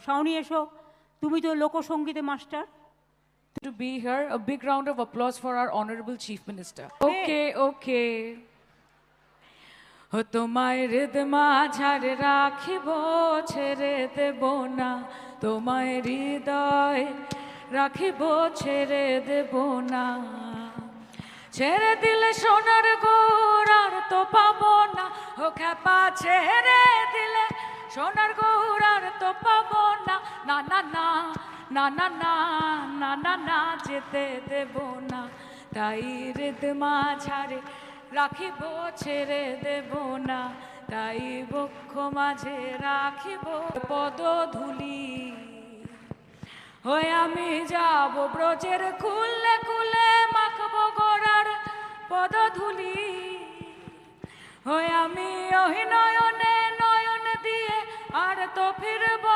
শাওনি এসো, তুমি তো লোকসঙ্গীতে master. To be here, a big round of applause for our honorable chief minister. Okay. ও তোমায় হৃদমা ঝাড়ে রাখিব, ছেড়ে দেব না তোমায় হৃদয় রাখিব, ছেড়ে দেব না। ছেড়ে দিলে সোনার গৌর আর তো পাবো না, ও খ্যাপা ছেড়ে দিলে সোনার গৌর আর তো পাবো না। না না না না না না না না না যেতে দেব না, তাই হৃদমা ঝাড়ে রাখিব, ছেড়ে দেব না, তাই বক্ষ মাঝে রাখিব পদধূলি। হয়ে আমি যাব ব্রজের খুলে খুলে, মাখবো গোড়ার পদধূলি। হয়ে আমি ওই নয়নে নয়ন দিয়ে আর তো ফিরব